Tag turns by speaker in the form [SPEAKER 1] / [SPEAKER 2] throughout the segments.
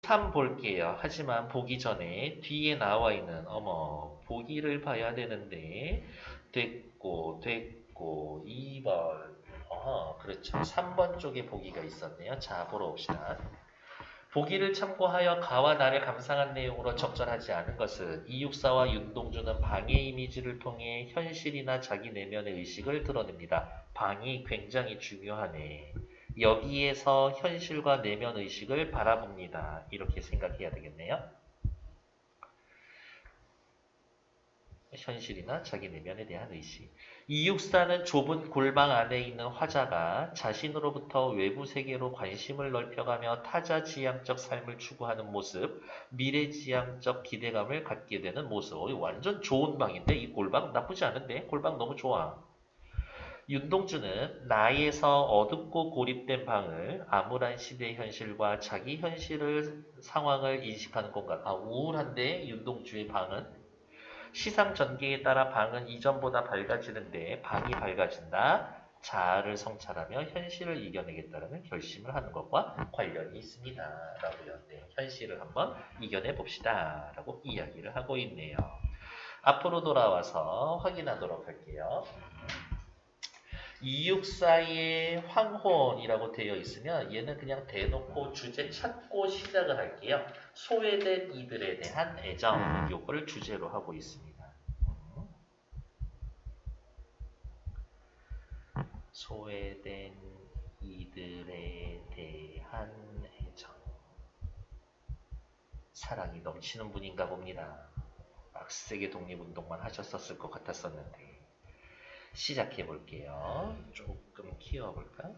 [SPEAKER 1] 3 볼게요. 하지만 보기 전에 뒤에 나와 있는 보기를 봐야 되는데 됐고 2번 그렇죠. 3번 쪽에 보기가 있었네요. 자, 보러 봅시다. 보기를 참고하여 가와 나를 감상한 내용으로 적절하지 않은 것은 이육사와 윤동주는 방의 이미지를 통해 현실이나 자기 내면의 의식을 드러냅니다. 방이 굉장히 중요하네. 여기에서 현실과 내면 의식을 바라봅니다. 이렇게 생각해야 되겠네요. 현실이나 자기 내면에 대한 의식. 이육사는 좁은 골방 안에 있는 화자가 자신으로부터 외부 세계로 관심을 넓혀가며 타자지향적 삶을 추구하는 모습, 미래지향적 기대감을 갖게 되는 모습. 완전 좋은 방인데 이 골방 나쁘지 않은데 골방 너무 좋아. 윤동주는 나에서 어둡고 고립된 방을 암울한 시대 현실과 자기 현실을 상황을 인식하는 공간. 우울한데 윤동주의 방은 시상 전개에 따라 방은 이전보다 밝아지는데 방이 밝아진다. 자아를 성찰하며 현실을 이겨내겠다는 결심을 하는 것과 관련이 있습니다. 라고요. 네, 현실을 한번 이겨내 봅시다. 라고 이야기를 하고 있네요. 앞으로 돌아와서 확인하도록 할게요. 이육사의 황혼이라고 되어 있으면 얘는 그냥 대놓고 주제 찾고 시작을 할게요. 소외된 이들에 대한 애정, 요거를 주제로 하고 있습니다. 소외된 이들에 대한 애정. 사랑이 넘치는 분인가 봅니다. 빡세게 독립운동만 하셨었을 것 같았었는데. 시작해 볼게요. 조금 키워볼까?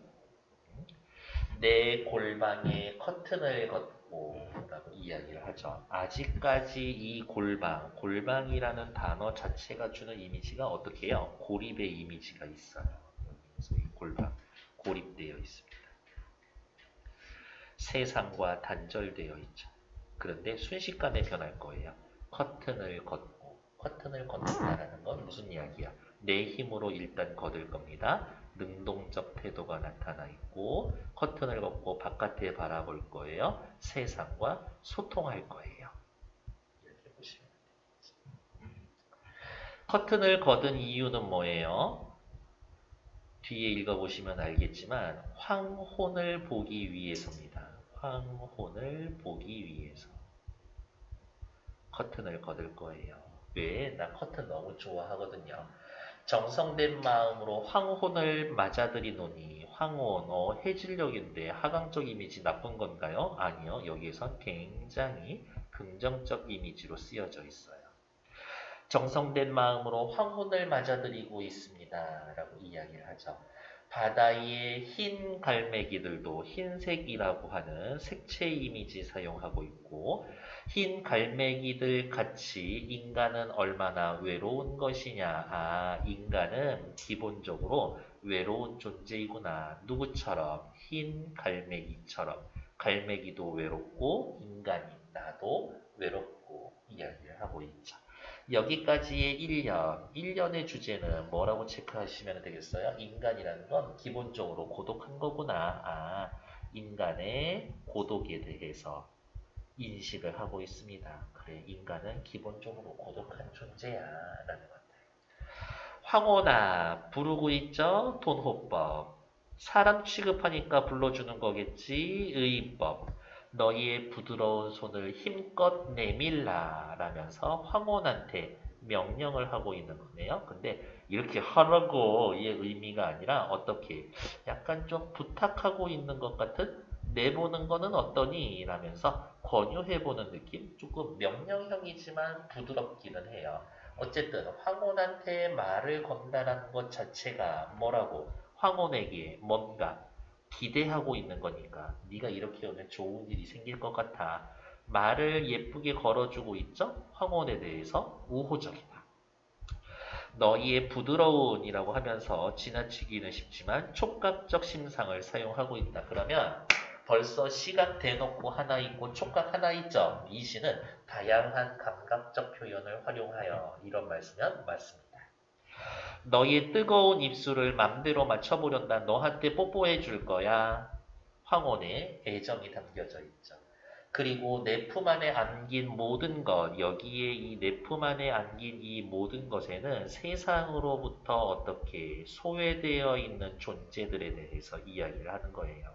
[SPEAKER 1] 내 골방에 커튼을 걷고 라고 이야기를 하죠. 아직까지 이 골방이라는 단어 자체가 주는 이미지가 어떻게 해요? 고립의 이미지가 있어요. 그래서 이 골방, 고립되어 있습니다. 세상과 단절되어 있죠. 그런데 순식간에 변할 거예요. 커튼을 걷는다라는 건 무슨 이야기야? 내 힘으로 일단 걷을 겁니다. 능동적 태도가 나타나 있고 커튼을 걷고 바깥에 바라볼 거예요. 세상과 소통할 거예요. 이렇게 보시면 되겠습니다. 커튼을 걷은 이유는 뭐예요? 뒤에 읽어보시면 알겠지만 황혼을 보기 위해서입니다. 황혼을 보기 위해서 커튼을 걷을 거예요. 왜? 나 커튼 너무 좋아하거든요. 정성된 마음으로 황혼을 맞아들이노니 황혼, 해질녘인데 하강적 이미지 나쁜 건가요? 아니요. 여기에선 굉장히 긍정적 이미지로 쓰여져 있어요. 정성된 마음으로 황혼을 맞아들이고 있습니다. 라고 이야기를 하죠. 바다의 흰 갈매기들도 흰색이라고 하는 색채 이미지 사용하고 있고 흰 갈매기들 같이 인간은 얼마나 외로운 것이냐. 인간은 기본적으로 외로운 존재이구나. 누구처럼? 흰 갈매기처럼. 갈매기도 외롭고 인간인 나도 외롭고 이야기를 하고 있죠. 여기까지의 1년, 1년의 주제는 뭐라고 체크하시면 되겠어요? 인간이라는 건 기본적으로 고독한 거구나. 인간의 고독에 대해서 인식을 하고 있습니다. 그래, 인간은 기본적으로 고독한 존재야 라는 것. 황혼아, 부르고 있죠? 돈호법. 사람 취급하니까 불러주는 거겠지? 의법. 너희의 부드러운 손을 힘껏 내밀라 라면서 황혼한테 명령을 하고 있는 거네요. 근데 이렇게 하라고의 의미가 아니라 어떻게 약간 좀 부탁하고 있는 것 같은 내보는 거는 어떠니? 라면서 권유해보는 느낌? 조금 명령형이지만 부드럽기는 해요. 어쨌든 황혼한테 말을 건다라는 것 자체가 뭐라고? 황혼에게 뭔가 기대하고 있는 거니까 네가 이렇게 오면 좋은 일이 생길 것 같아. 말을 예쁘게 걸어주고 있죠? 황혼에 대해서 우호적이다. 너희의 부드러운이라고 하면서 지나치기는 쉽지만 촉각적 심상을 사용하고 있다. 그러면 벌써 시각 대놓고 하나 있고 촉각 하나 있죠. 이 시는 다양한 감각적 표현을 활용하여 이런 말씀이면 맞습니다. 너희의 뜨거운 입술을 맘대로 맞춰보련다. 너한테 뽀뽀해 줄 거야. 황혼의 애정이 담겨져 있죠. 그리고 내 품 안에 안긴 모든 것, 여기에 이 내 품 안에 안긴 이 모든 것에는 세상으로부터 어떻게 소외되어 있는 존재들에 대해서 이야기를 하는 거예요.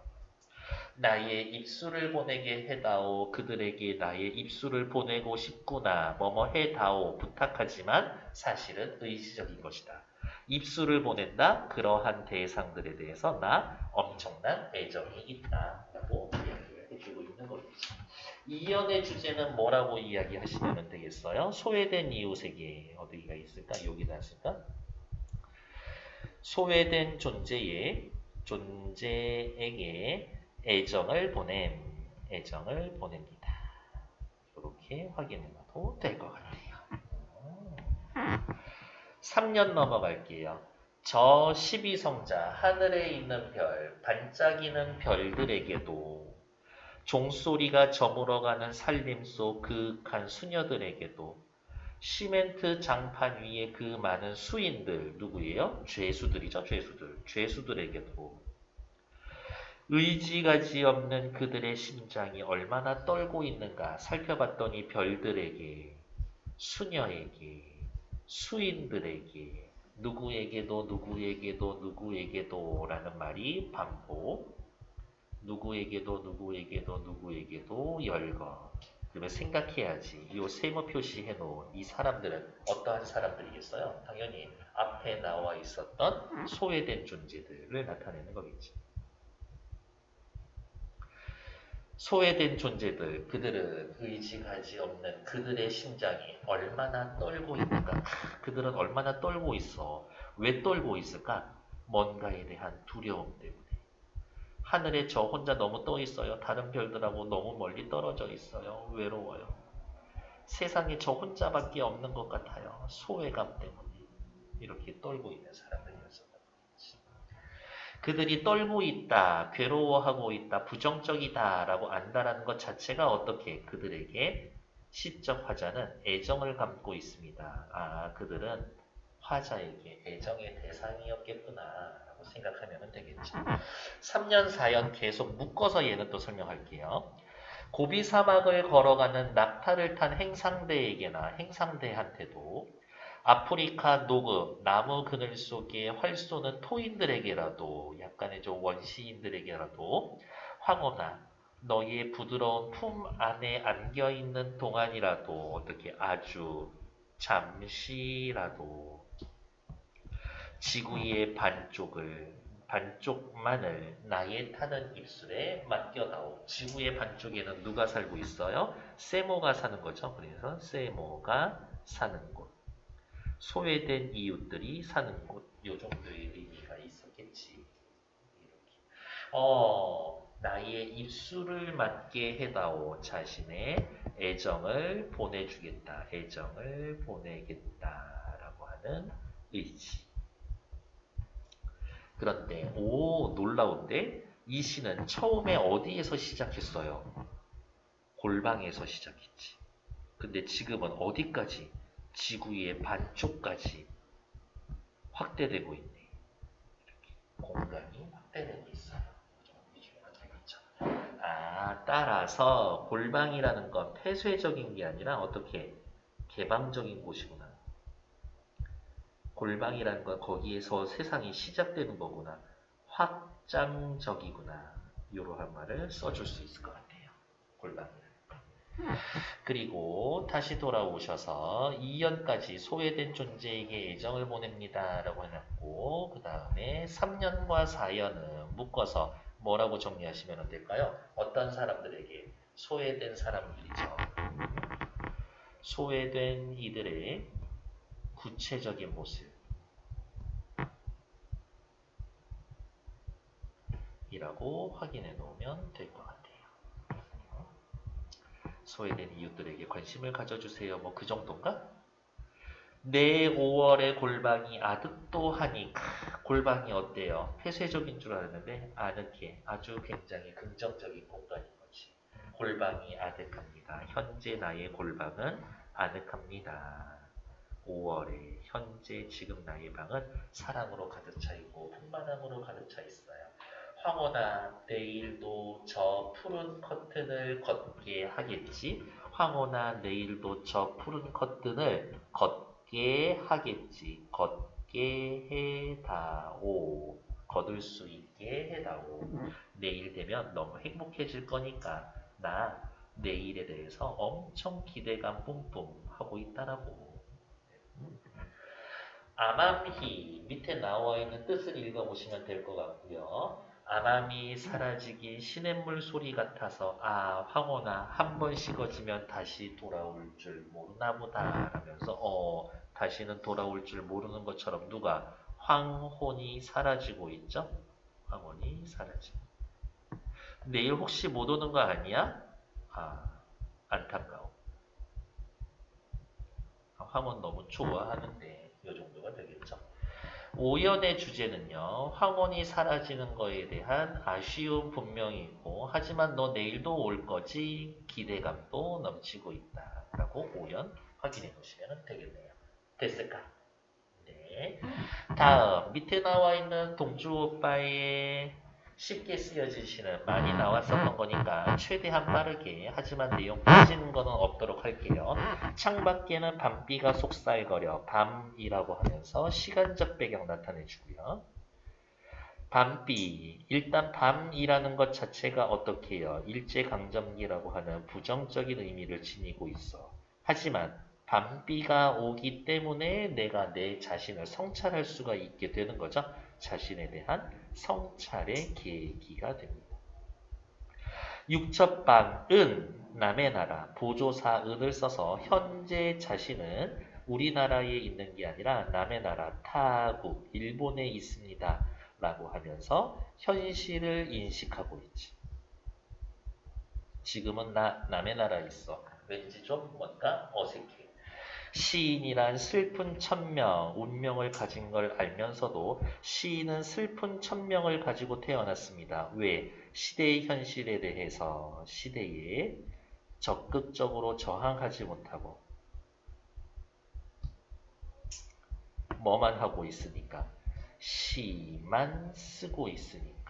[SPEAKER 1] 나의 입술을 보내게 해다오. 그들에게 나의 입술을 보내고 싶구나. 뭐뭐 해다오. 부탁하지만 사실은 의지적인 것이다. 입술을 보낸다. 그러한 대상들에 대해서 나 엄청난 애정이 있다. 라고 이야기를 해주고 있는 거죠. 이연의 주제는 뭐라고 이야기하시면 되겠어요? 소외된 이웃에게 어디가 있을까? 여기다 있을까? 소외된 존재에게 애정을 보냅니다. 이렇게 확인해봐도 될 것 같아요. 3년 넘어갈게요. 저 12성자, 하늘에 있는 별, 반짝이는 별들에게도, 종소리가 저물어가는 살림 속 그윽한 수녀들에게도, 시멘트 장판 위에 그 많은 수인들, 누구예요? 죄수들이죠, 죄수들. 죄수들에게도, 의지가지 없는 그들의 심장이 얼마나 떨고 있는가 살펴봤더니 별들에게, 수녀에게, 수인들에게, 누구에게도 라는 말이 반복. 누구에게도 열거. 그러면 생각해야지. 이 세모 표시해 놓은 이 사람들은 어떠한 사람들이겠어요? 당연히 앞에 나와 있었던 소외된 존재들을 나타내는 거겠지. 소외된 존재들, 그들은 의지가지 없는 그들의 심장이 얼마나 떨고 있는가. 그들은 얼마나 떨고 있어. 왜 떨고 있을까? 뭔가에 대한 두려움 때문에. 하늘에 저 혼자 너무 떠 있어요. 다른 별들하고 너무 멀리 떨어져 있어요. 외로워요. 세상에 저 혼자밖에 없는 것 같아요. 소외감 때문에. 이렇게 떨고 있는 사람들이었어요. 그들이 떨고 있다, 괴로워하고 있다, 부정적이다 라고 안다라는 것 자체가 어떻게 그들에게 시적 화자는 애정을 감고 있습니다. 아, 그들은 화자에게 애정의 대상이었겠구나 라고 생각하면 되겠죠. 3년, 4년 계속 묶어서 얘는 또 설명할게요. 고비 사막을 걸어가는 낙타를 탄 행상대에게나 행상대한테도 아프리카 녹음, 나무 그늘 속에 활 쏘는 토인들에게라도, 약간의 좀 원시인들에게라도, 황혼아, 너희의 부드러운 품 안에 안겨있는 동안이라도, 어떻게 아주 잠시라도 지구의 반쪽만을 나의 타는 입술에 맡겨다오. 지구의 반쪽에는 누가 살고 있어요? 세모가 사는 거죠. 그래서 세모가 사는 곳. 소외된 이웃들이 사는 곳, 요 정도의 의미가 있었겠지. 이렇게. 나의 입술을 맞게 해다오. 자신의 애정을 보내주겠다. 애정을 보내겠다라고 하는 의지. 그런데 놀라운데 이 시는 처음에 어디에서 시작했어요? 골방에서 시작했지. 근데 지금은 어디까지? 지구의 반쪽까지 확대되고 있네. 이렇게 공간이 확대되고 있어요. 따라서 골방이라는 건 폐쇄적인 게 아니라 어떻게 개방적인 곳이구나. 골방이라는 건 거기에서 세상이 시작되는 거구나. 확장적이구나. 이러한 말을 써줄 수 있을 것 같아요. 골방이라는 건. 그리고 다시 돌아오셔서 2년까지 소외된 존재에게 애정을 보냅니다 라고 해놨고, 그 다음에 3년과 4년은 묶어서 뭐라고 정리하시면 될까요? 어떤 사람들에게? 소외된 사람들이죠. 소외된 이들의 구체적인 모습 이라고 확인해 놓으면 될 것 같아요. 소외된 이웃들에게 관심을 가져주세요. 뭐 그 정도인가? 내 5월의 골방이 아득도 하니. 골방이 어때요? 폐쇄적인 줄 알았는데 아늑해. 아주 굉장히 긍정적인 공간인 거지. 골방이 아득합니다. 현재 나의 골방은 아늑합니다. 5월에 현재 지금 나의 방은 사랑으로 가득 차 있고 풍만함으로 가득 차 있어요. 황혼아, 내일도 저 푸른 커튼을 걷게 하겠지? 황혼아, 내일도 저 푸른 커튼을 걷게 하겠지. 걷게 해다오. 거둘 수 있게 해다오. 내일 되면 너무 행복해질 거니까 나 내일에 대해서 엄청 기대감 뿜뿜 하고 있다라고. 암암희 밑에 나와 있는 뜻을 읽어보시면 될 것 같고요. 암암이 사라지기 시냇물 소리 같아서 아 황혼아 한 번 식어지면 다시 돌아올 줄 모르나 보다 라면서 다시는 돌아올 줄 모르는 것처럼 누가 황혼이 사라지고 있죠? 황혼이 사라지고 내일 혹시 못 오는 거 아니야? 아 안타까워. 황혼 너무 좋아하는데 이 정도가 되겠죠. 오연의 주제는요. 황혼이 사라지는 거에 대한 아쉬움 분명히 있고 하지만 너 내일도 올 거지 기대감도 넘치고 있다. 라고 오연 확인해 보시면 되겠네요. 됐을까? 네. 다음 밑에 나와 있는 동주 오빠의 쉽게 쓰여진 시는 많이 나왔었던 거니까 최대한 빠르게 하지만 내용 빠지는 거는 없도록 할게요. 창밖에는 밤비가 속살거려 밤이라고 하면서 시간적 배경 나타내 주고요. 밤비 일단 밤이라는 것 자체가 어떻게 해요? 일제강점기라고 하는 부정적인 의미를 지니고 있어. 하지만 밤비가 오기 때문에 내가 내 자신을 성찰할 수가 있게 되는 거죠. 자신에 대한 성찰의 계기가 됩니다. 육첩방은 남의 나라 보조사 은을 써서 현재 자신은 우리나라에 있는 게 아니라 남의 나라 타국 일본에 있습니다 라고 하면서 현실을 인식하고 있지. 지금은 나 남의 나라에 있어. 왠지 좀 뭔가 어색해. 시인이란 슬픈 천명, 운명을 가진 걸 알면서도 시인은 슬픈 천명을 가지고 태어났습니다. 왜? 시대의 현실에 대해서 시대에 적극적으로 저항하지 못하고 뭐만 하고 있으니까? 시만 쓰고 있으니까.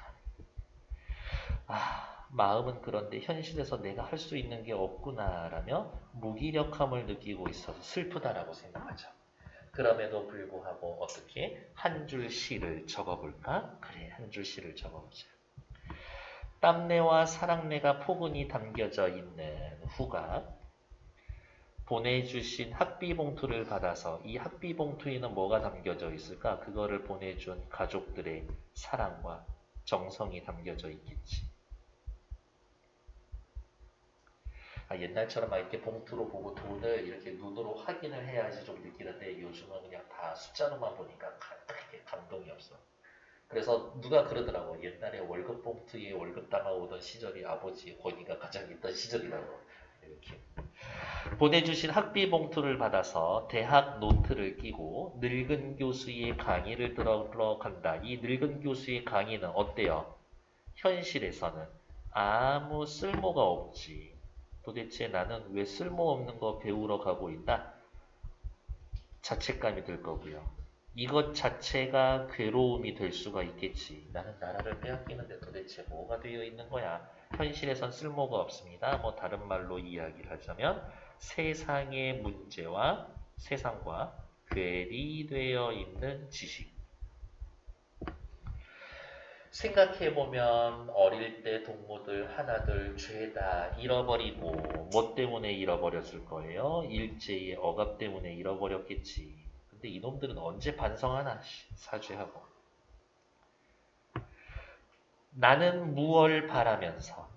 [SPEAKER 1] 마음은 그런데 현실에서 내가 할 수 있는 게 없구나라며 무기력함을 느끼고 있어서 슬프다라고 생각하죠. 그럼에도 불구하고 어떻게 한 줄 시를 적어볼까? 그래, 한 줄 시를 적어보자. 땀내와 사랑내가 포근히 담겨져 있는 후가 보내주신 학비봉투를 받아서 이 학비봉투에는 뭐가 담겨져 있을까? 그거를 보내준 가족들의 사랑과 정성이 담겨져 있겠지. 옛날처럼 막 이렇게 봉투로 보고 돈을 이렇게 눈으로 확인을 해야지 좀 느끼는데 요즘은 그냥 다 숫자로만 보니까 크게 감동이 없어. 그래서 누가 그러더라고. 옛날에 월급 봉투에 월급 담아오던 시절이 아버지 권위가 가장 있던 시절이라고. 이렇게. 보내주신 학비 봉투를 받아서 대학 노트를 끼고 늙은 교수의 강의를 들어간다. 이 늙은 교수의 강의는 어때요? 현실에서는 아무 쓸모가 없지. 도대체 나는 왜 쓸모없는 거 배우러 가고 있나? 자책감이 들 거고요. 이것 자체가 괴로움이 될 수가 있겠지. 나는 나라를 빼앗기는데 도대체 뭐가 되어 있는 거야? 현실에선 쓸모가 없습니다. 뭐 다른 말로 이야기를 하자면 세상의 문제와 세상과 괴리되어 있는 지식. 생각해보면 어릴 때 동무들 하나둘 죄다 잃어버리고 뭐 때문에 잃어버렸을 거예요? 일제의 억압 때문에 잃어버렸겠지. 근데 이놈들은 언제 반성하나? 사죄하고. 나는 무얼 바라면서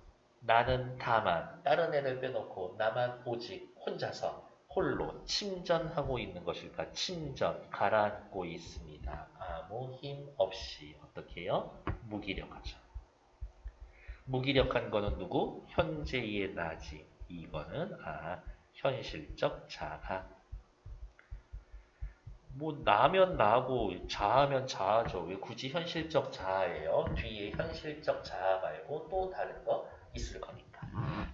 [SPEAKER 1] 나는 다만 다른 애들 빼놓고 나만 오직 혼자서 홀로 침전하고 있는 것일까? 침전, 가라앉고 있습니다. 아무 힘 없이 어떻게 해요? 무기력하죠. 무기력한 거는 누구? 현재의 나지. 이거는 현실적 자아. 뭐 나면 나고 자아면 자아죠. 왜 굳이 현실적 자아예요? 뒤에 현실적 자아 말고 또 다른 거 있을 거니까.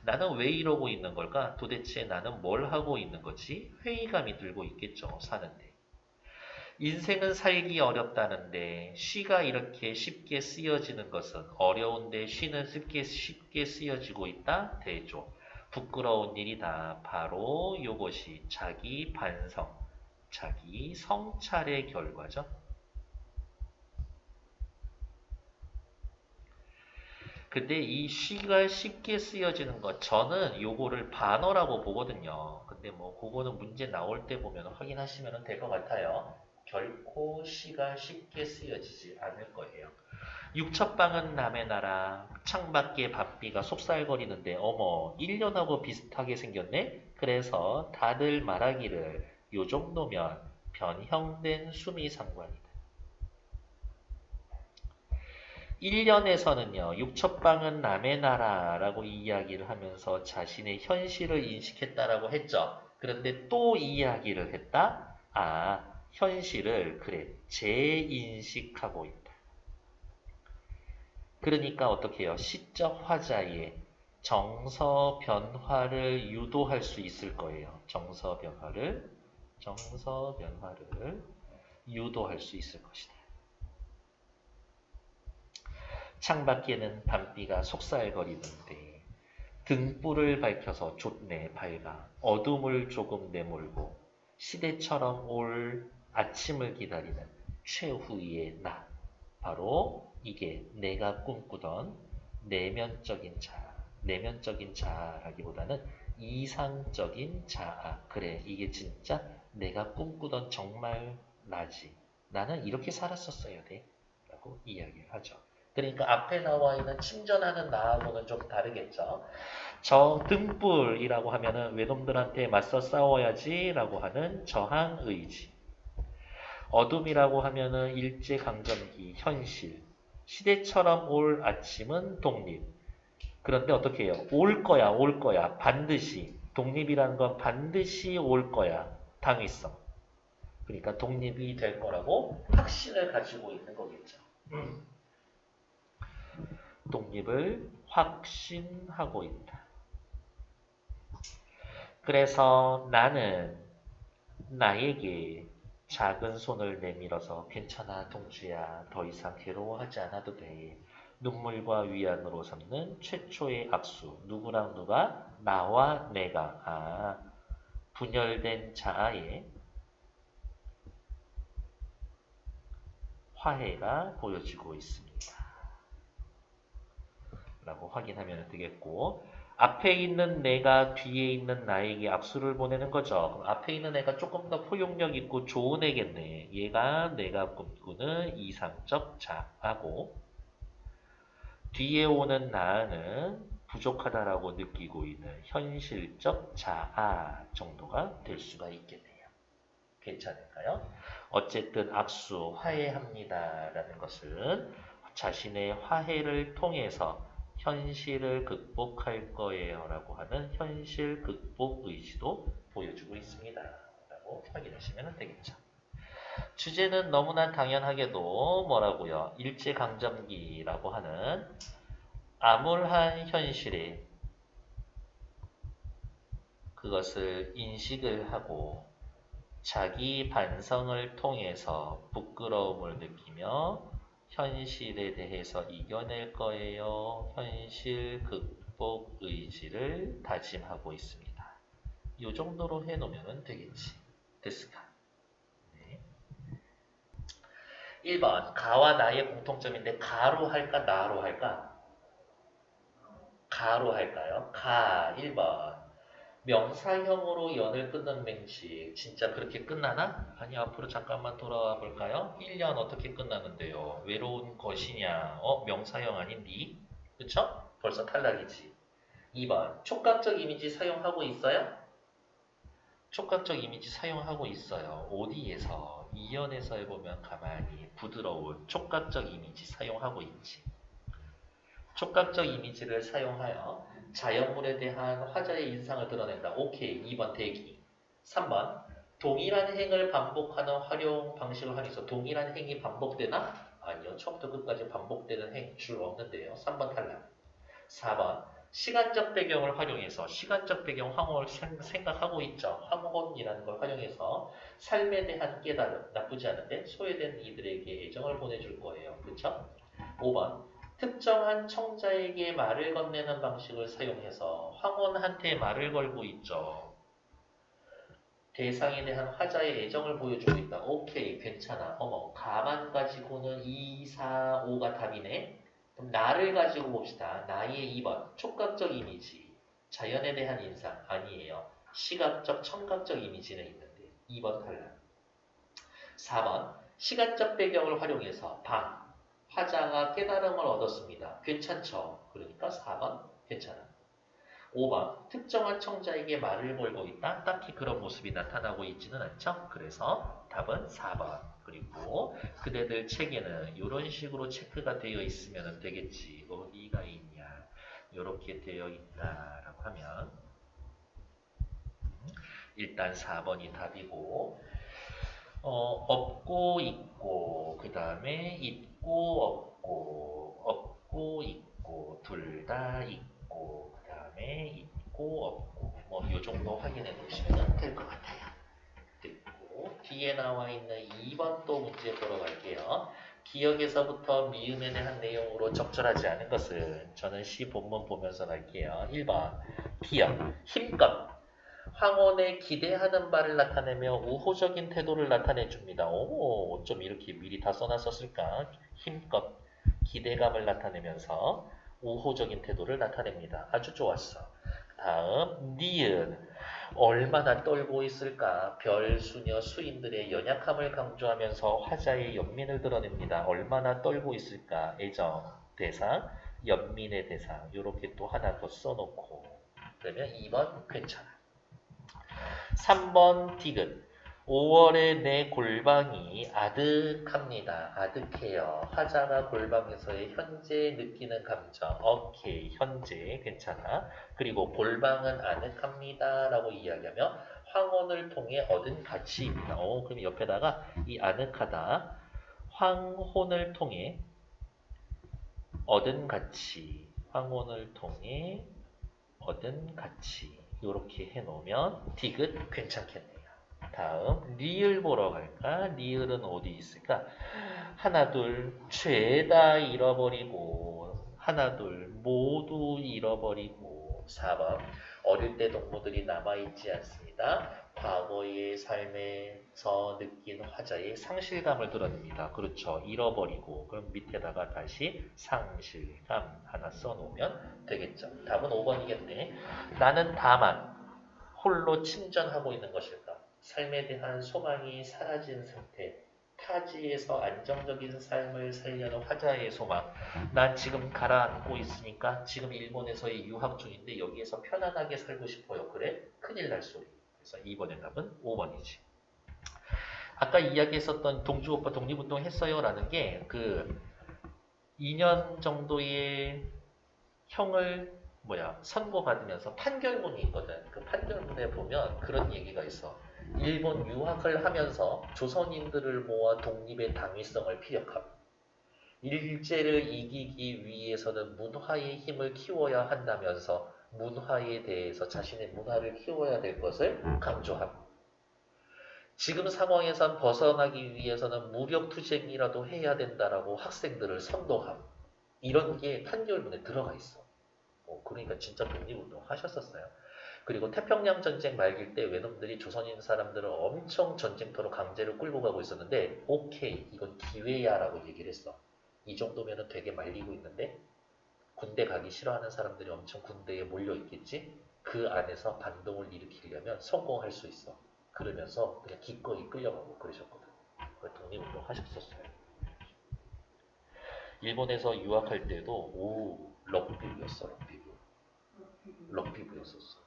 [SPEAKER 1] 나는 왜 이러고 있는 걸까? 도대체 나는 뭘 하고 있는 거지? 회의감이 들고 있겠죠. 사는데. 인생은 살기 어렵다는데 쉬가 이렇게 쉽게 쓰여지는 것은 어려운데 쉬는 쉽게 쓰여지고 있다? 대조. 부끄러운 일이다. 바로 요것이 자기 반성, 자기 성찰의 결과죠. 근데 이 쉬가 쉽게 쓰여지는 것, 저는 요거를 반어라고 보거든요. 근데 뭐 그거는 문제 나올 때 보면 확인하시면 될 것 같아요. 결코 쉬가 쉽게 쓰여지지 않을 거예요. 육첩방은 남의 나라, 창밖에 바삐가 속살거리는데 어머 1년하고 비슷하게 생겼네? 그래서 다들 말하기를 요 정도면 변형된 수미상관이다. 1년에서는요, 육첩방은 남의 나라라고 이야기를 하면서 자신의 현실을 인식했다라고 했죠. 그런데 또 이야기를 했다? 아, 현실을, 그래, 재인식하고 있다. 그러니까 어떻게 해요? 시적 화자의 정서 변화를 유도할 수 있을 거예요. 정서 변화를 유도할 수 있을 것이다. 창밖에는 밤비가 속살거리는데 등불을 밝혀서 좋네 밝아 어둠을 조금 내몰고 시대처럼 올 아침을 기다리는 최후의 나. 바로 이게 내가 꿈꾸던 내면적인 자아. 내면적인 자아라기보다는 이상적인 자아. 그래 이게 진짜 내가 꿈꾸던 정말 나지. 나는 이렇게 살았었어야 돼. 라고 이야기를 하죠. 그러니까 앞에 나와 있는 침전하는 나하고는 좀 다르겠죠. 저 등불이라고 하면은 외놈들한테 맞서 싸워야지라고 하는 저항 의지. 어둠이라고 하면은 일제강점기 현실. 시대처럼 올 아침은 독립. 그런데 어떻게 해요? 올 거야, 올 거야. 반드시. 독립이라는 건 반드시 올 거야. 당위성. 그러니까 독립이 될 거라고 확신을 가지고 있는 거겠죠. 독립을 확신하고 있다. 그래서 나는 나에게 작은 손을 내밀어서 괜찮아 동주야 더 이상 괴로워하지 않아도 돼. 눈물과 위안으로 삼는 최초의 악수. 누구랑 누가? 나와 내가. 분열된 자아의 화해가 보여지고 있습니다. 라고 확인하면 되겠고 앞에 있는 내가 뒤에 있는 나에게 악수를 보내는 거죠. 그럼 앞에 있는 애가 조금 더 포용력 있고 좋은 애겠네. 얘가 내가 꿈꾸는 이상적 자아고 뒤에 오는 나는 부족하다라고 느끼고 있는 현실적 자아 정도가 될 수가 있겠네요. 괜찮을까요? 어쨌든 악수, 화해합니다라는 것은 자신의 화해를 통해서 현실을 극복할 거예요 라고 하는 현실 극복 의지도 보여주고 있습니다 라고 확인하시면 되겠죠. 주제는 너무나 당연하게도 뭐라고요? 일제강점기라고 하는 암울한 현실에 그것을 인식을 하고 자기 반성을 통해서 부끄러움을 느끼며 현실에 대해서 이겨낼 거예요. 현실 극복 의지를 다짐하고 있습니다. 이 정도로 해놓으면 되겠지. 됐을까? 네. 1번 가와 나의 공통점인데 가로 할까 나로 할까? 가로 할까요? 가 1번 명사형으로 연을 끊는 맹식 진짜 그렇게 끝나나? 아니 앞으로 잠깐만 돌아와 볼까요? 1년 어떻게 끝나는데요? 외로운 것이냐? 명사형 아닌디? 그쵸? 벌써 탈락이지. 2번 촉각적 이미지 사용하고 있어요? 촉각적 이미지 사용하고 있어요. 어디에서? 이연에서 해보면 가만히 부드러운 촉각적 이미지 사용하고 있지. 촉각적 이미지를 사용하여 자연물에 대한 화자의 인상을 드러낸다. 오케이. 2번 대기. 3번 동일한 행을 반복하는 활용 방식을 활용해서 동일한 행이 반복되나? 아니요. 처음부터 끝까지 반복되는 행 줄 없는데요. 3번 탈락. 4번 시간적 배경을 활용해서 시간적 배경 황홀 생각하고 있죠. 황혼이라는 걸 활용해서 삶에 대한 깨달음 나쁘지 않은데 소외된 이들에게 애정을 보내줄 거예요. 그렇죠? 5번 특정한 청자에게 말을 건네는 방식을 사용해서 황혼한테 말을 걸고 있죠. 대상에 대한 화자의 애정을 보여주고 있다. 오케이, 괜찮아. 어머, 가만 가지고는 2, 4, 5가 답이네. 그럼 나를 가지고 봅시다. 나의 2번, 촉각적 이미지. 자연에 대한 인상. 아니에요. 시각적, 청각적 이미지는 있는데. 2번 탈락. 4번, 시간적 배경을 활용해서 방. 화자가 깨달음을 얻었습니다. 괜찮죠? 그러니까 4번, 괜찮아. 5번, 특정한 청자에게 말을 걸고 있다. 딱히 그런 모습이 나타나고 있지는 않죠. 그래서 답은 4번. 그리고 그대들 책에는 이런 식으로 체크가 되어 있으면 되겠지. 어디가 있냐. 이렇게 되어 있다라고 하면 일단 4번이 답이고 없고 있고 그 다음에 있고 없고 있고 둘 다 있고 그 다음에 있고 없고 뭐 이 정도 확인해 놓으시면 될 것 같아요. 됐고 뒤에 나와 있는 2번 또 문제 보러 갈게요. 기억에서부터 미음에 대한 내용으로 적절하지 않은 것은 저는 시 본문 보면서 갈게요. 1번 기억 힘껏 황혼에 기대하는 바를 나타내며 우호적인 태도를 나타내줍니다. 오, 어쩜 이렇게 미리 다 써놨었을까? 힘껏 기대감을 나타내면서 우호적인 태도를 나타냅니다. 아주 좋았어. 다음, 니은. 얼마나 떨고 있을까? 별, 수녀, 수인들의 연약함을 강조하면서 화자의 연민을 드러냅니다. 얼마나 떨고 있을까? 애정, 대상, 연민의 대상. 이렇게 또 하나 더 써놓고 그러면 2번 괜찮아. 3번 디귿 5월에 내 골방이 아득합니다. 아득해요. 화자가 골방에서의 현재 느끼는 감정. 오케이, 현재 괜찮아. 그리고 골방은 아늑합니다. 라고 이야기하며 황혼을 통해 얻은 가치입니다. 그럼 옆에다가 이 아늑하다. 황혼을 통해 얻은 가치. 황혼을 통해 얻은 가치. 이렇게 해놓으면 디귿 괜찮겠네요. 다음 리을 보러 갈까? 리을은 어디 있을까? 하나 둘 죄다 잃어버리고 하나 둘 모두 잃어버리고 4번 어릴 때 동무들이 남아있지 않습니다. 과거의 삶에서 느낀 화자의 상실감을 드러냅니다. 그렇죠. 잃어버리고 그럼 밑에다가 다시 상실감 하나 써놓으면 되겠죠. 답은 5번이겠네. 나는 다만 홀로 침전하고 있는 것일까? 삶에 대한 소망이 사라진 상태. 타지에서 안정적인 삶을 살려는 화자의 소망. 난 지금 가라앉고 있으니까 지금 일본에서의 유학 중인데 여기에서 편안하게 살고 싶어요. 그래? 큰일 날 소리. 그래서 2번의 답은 5번이지. 아까 이야기했었던 동주 오빠 독립운동 했어요 라는 게 그 2년 정도의 형을 선고받으면서 판결문이 있거든. 그 판결문에 보면 그런 얘기가 있어. 일본 유학을 하면서 조선인들을 모아 독립의 당위성을 피력함. 일제를 이기기 위해서는 문화의 힘을 키워야 한다면서 문화에 대해서 자신의 문화를 키워야 될 것을 강조함. 지금 상황에선 벗어나기 위해서는 무력투쟁이라도 해야 된다라고 학생들을 선동함. 이런 게 판결문에 들어가 있어. 그러니까 진짜 독립운동 하셨었어요. 그리고 태평양 전쟁 말길 때 외놈들이 조선인 사람들을 엄청 전쟁터로 강제로 끌고 가고 있었는데 오케이 이건 기회야 라고 얘기를 했어. 이 정도면 되게 말리고 있는데 군대 가기 싫어하는 사람들이 엄청 군대에 몰려 있겠지. 그 안에서 반동을 일으키려면 성공할 수 있어. 그러면서 그냥 기꺼이 끌려가고 그러셨거든. 독립운동 하셨었어요. 일본에서 유학할 때도 럭비부였어. 럭비부였었어.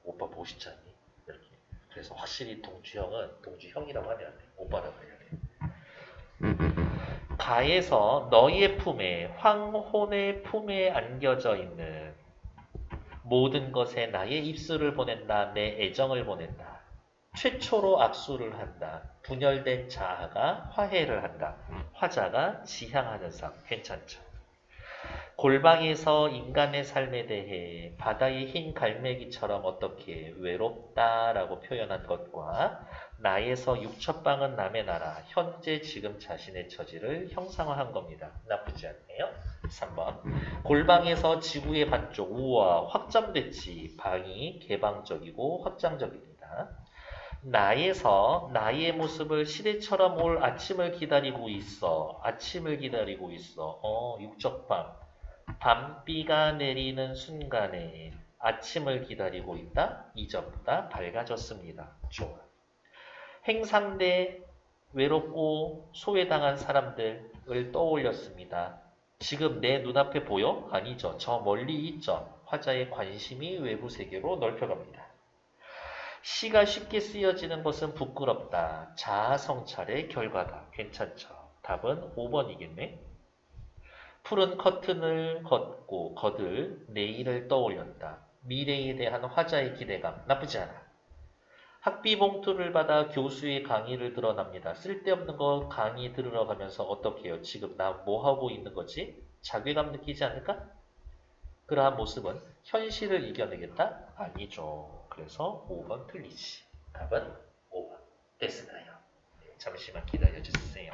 [SPEAKER 1] 오빠 멋있지 않니? 이렇게. 그래서 확실히 동주형이라고 하면 안 돼. 오빠라고 해야 돼. 가에서 너희의 품에 황혼의 품에 안겨져 있는 모든 것에 나의 입술을 보낸다. 내 애정을 보낸다. 최초로 악수를 한다. 분열된 자아가 화해를 한다. 화자가 지향하는 삶. 괜찮죠? 골방에서 인간의 삶에 대해 바다의 흰 갈매기처럼 어떻게 외롭다라고 표현한 것과 나에서 육첩방은 남의 나라, 현재 지금 자신의 처지를 형상화한 겁니다. 나쁘지 않네요. 3번. 골방에서 지구의 반쪽, 우와, 확장됐지. 방이 개방적이고 확장적입니다. 나에서 나의 모습을 시대처럼 올 아침을 기다리고 있어. 아침을 기다리고 있어. 육적방. 밤비가 내리는 순간에 아침을 기다리고 있다. 이전보다 밝아졌습니다. 좋아. 행상대 외롭고 소외당한 사람들을 떠올렸습니다. 지금 내 눈앞에 보여? 아니죠. 저 멀리 있죠. 화자의 관심이 외부 세계로 넓혀갑니다. 시가 쉽게 쓰여지는 것은 부끄럽다. 자아 성찰의 결과다. 괜찮죠. 답은 5번이겠네. 푸른 커튼을 걷고 거들 내일을 떠올렸다. 미래에 대한 화자의 기대감. 나쁘지 않아. 학비 봉투를 받아 교수의 강의를 들어납니다. 쓸데없는 거 강의 들으러 가면서 어떻게 해요? 지금 나 뭐 하고 있는 거지? 자괴감 느끼지 않을까? 그러한 모습은 현실을 이겨내겠다? 아니죠. 그래서 5번 틀리지. 답은 5번. 됐을까요? 네, 잠시만 기다려주세요.